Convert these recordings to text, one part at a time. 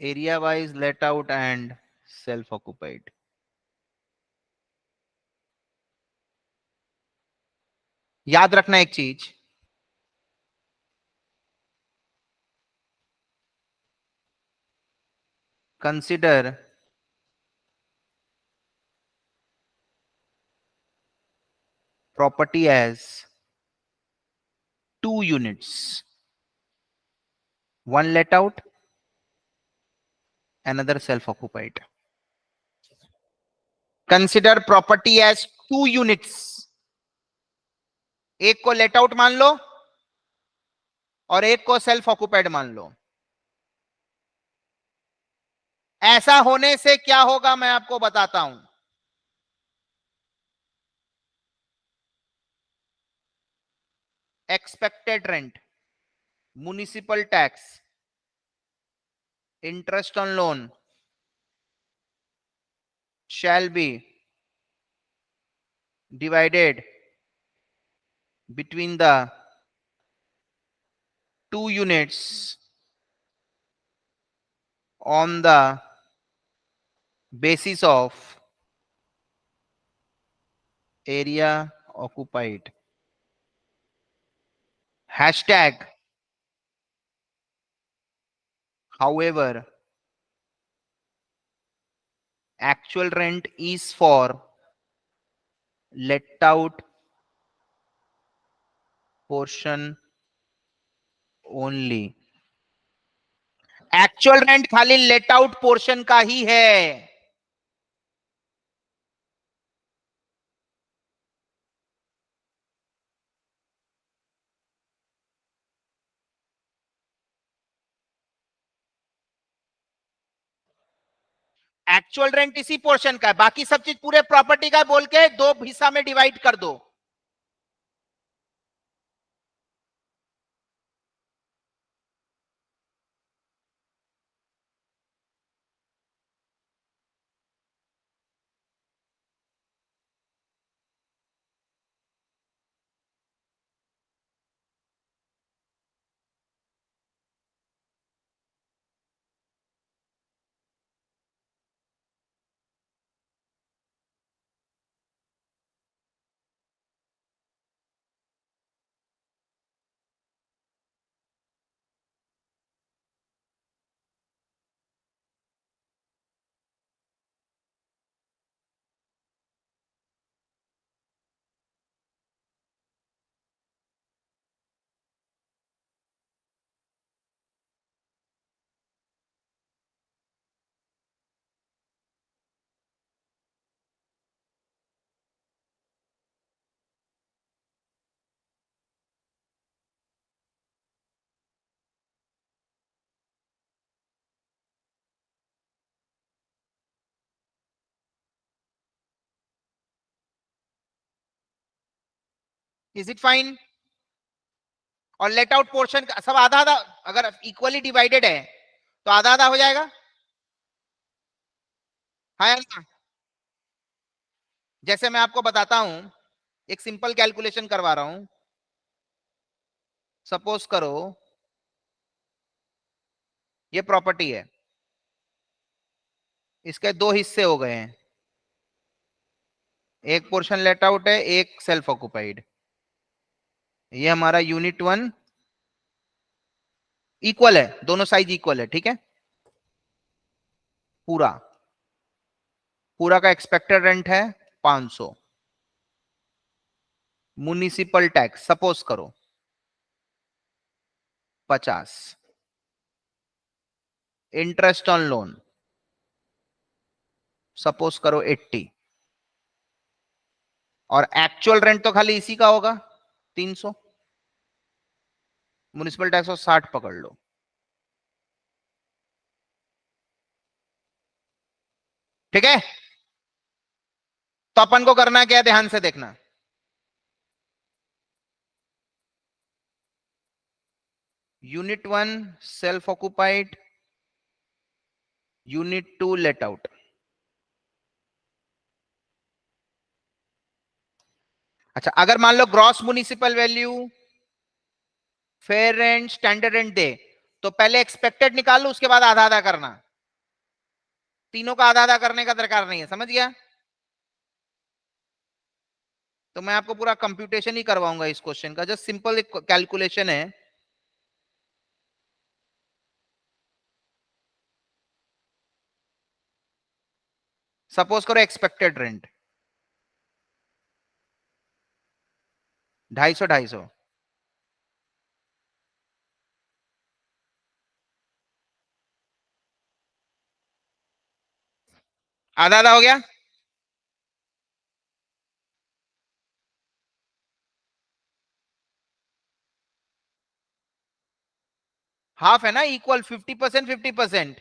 Area wise let out and self occupied. याद रखना एक चीज, consider property as two units, one let out, another self occupied. Consider property as two units, एक को let out मान लो और एक को सेल्फ ऑक्युपाइड मान लो। ऐसा होने से क्या होगा मैं आपको बताता हूं। Expected rent, municipal tax, interest on loan shall be divided between the two units on the basis of area occupied. Hashtag, however, actual rent is for let out portion only. Actual rent खाली let out portion का ही है। Actual rent इसी portion का है, बाकी सब चीज पूरे प्रॉपर्टी का बोल के दो हिस्सा में डिवाइड कर दो। Is it fine? और लेट आउट पोर्शन सब आधा आधा अगर इक्वली डिवाइडेड है तो आधा आधा हो जाएगा। हाँ या ना? जैसे मैं आपको बताता हूं, एक सिंपल कैलकुलेशन करवा रहा हूं। सपोज करो ये प्रॉपर्टी है, इसके दो हिस्से हो गए हैं, एक पोर्शन लेट आउट है, एक सेल्फ ऑक्युपाइड। ये हमारा यूनिट वन इक्वल है, दोनों साइज इक्वल है, ठीक है। पूरा पूरा का एक्सपेक्टेड रेंट है 500। म्युनिसिपल टैक्स सपोज करो 50। इंटरेस्ट ऑन लोन सपोज करो 80। और एक्चुअल रेंट तो खाली इसी का होगा 300। म्युनिसिपल टैक्स को 60 पकड़ लो। ठीक है, तो अपन को करना क्या है, ध्यान से देखना। Unit one self occupied, unit two let out. अच्छा, अगर मान लो gross municipal value, fair rent, standard rent दे, तो पहले एक्सपेक्टेड निकाल लो, उसके बाद आधा आधा करना। तीनों का आधा आधा करने का दरकार नहीं है, समझ गया? तो मैं आपको पूरा कंप्यूटेशन ही करवाऊंगा इस क्वेश्चन का, जस्ट सिंपल एक कैलकुलेशन है। सपोज करो एक्सपेक्टेड रेंट 250, आधा आधा हो गया। हाफ है ना, इक्वल 50%, 50%।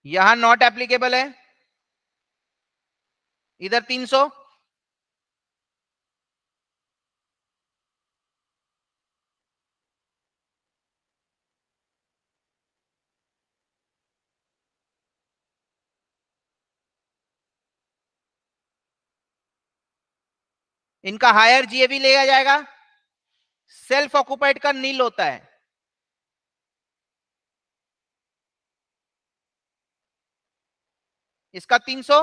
यहां नॉट एप्लीकेबल है, इधर 300। इनका हायर जीएवी लिया जाएगा, सेल्फ ऑक्युपाइड का नील होता है। इसका 300,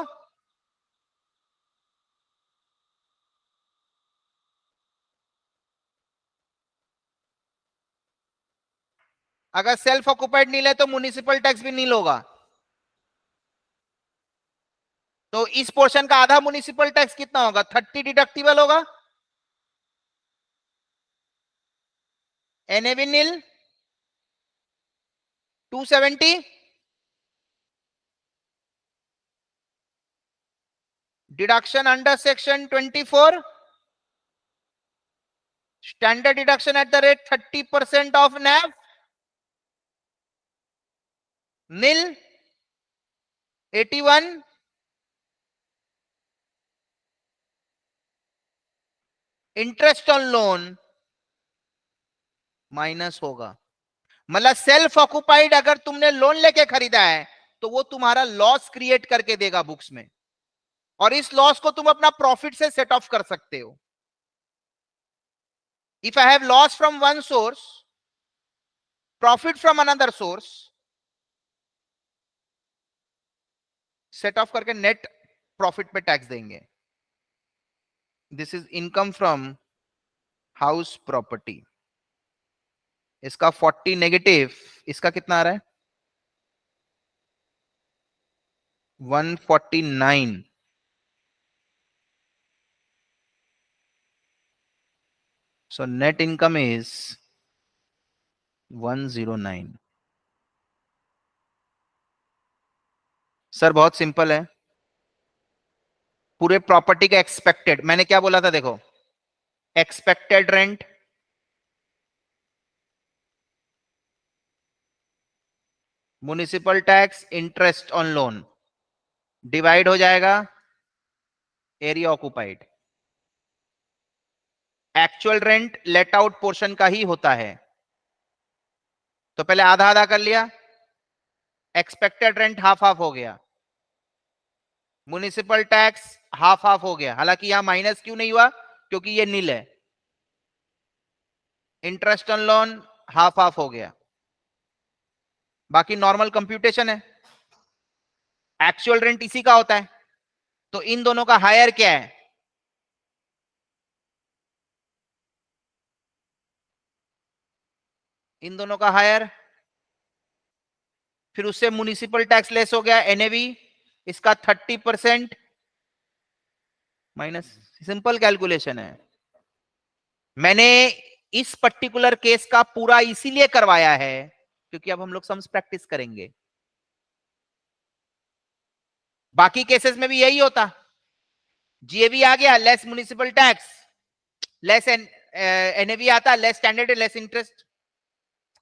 अगर सेल्फ ऑक्युपाइड नील है तो म्युनिसिपल टैक्स भी नील होगा। तो इस पोर्शन का आधा म्युनिसिपल टैक्स कितना होगा, 30 डिडक्टिबल होगा। NAV nil 270, deduction under section 24, standard deduction at the rate 30% of NAV, nil 81, interest on loan minus होगा। मतलब सेल्फ ऑक्युपाइड अगर तुमने लोन लेके खरीदा है तो वो तुम्हारा लॉस क्रिएट करके देगा बुक्स में, और इस लॉस को तुम अपना प्रॉफिट से सेट ऑफ कर सकते हो। If I have loss from one source, profit from another source, set of करके नेट प्रॉफिट पे टैक्स देंगे। This is income from house property. इसका 40 नेगेटिव, इसका कितना आ रहा है 149। So net income is 109। Sir बहुत सिंपल है, पूरे प्रॉपर्टी का एक्सपेक्टेड, मैंने क्या बोला था देखो, expected rent municipal tax interest on loan divide हो जाएगा area occupied. Actual rent let out portion का ही होता है, तो पहले आधा आधा कर लिया, एक्सपेक्टेड रेंट हाफ हाफ हो गया, म्युनिसिपल टैक्स हाफ हाफ हो गया, हालांकि यहां माइनस क्यों नहीं हुआ क्योंकि ये नील है, interest on loan half half हो गया, बाकी नॉर्मल कंप्यूटेशन है। एक्चुअल रेंट इसी का होता है, तो इन दोनों का हायर क्या है, इन दोनों का हायर, फिर उससे म्युनिसिपल टैक्स लेस हो गया एनएवी, इसका 30% माइनस। सिंपल कैलकुलेशन है। मैंने इस पर्टिकुलर केस का पूरा इसीलिए करवाया है क्योंकि अब हम लोग सम्स प्रैक्टिस करेंगे, बाकी केसेस में भी यही होता, जीएवी आ गया less municipal tax, less NAV आता, लेस स्टैंडर्ड, लेस इंटरेस्ट।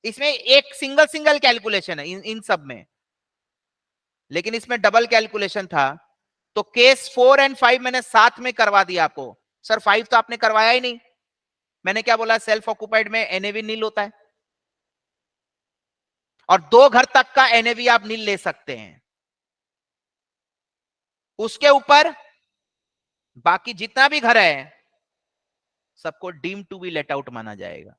इसमें एक सिंगल सिंगल कैलकुलेशन है इन सब में, लेकिन इसमें डबल कैलकुलेशन था। तो केस 4 और 5 मैंने साथ में करवा दिया आपको। सर 5 तो आपने करवाया ही नहीं, मैंने क्या बोला, सेल्फ ऑक्युपाइड में एनएवी नील होता है, और 2 घर तक का एनएवी आप नील ले सकते हैं। उसके ऊपर बाकी जितना भी घर है सबको deem to be let out माना जाएगा।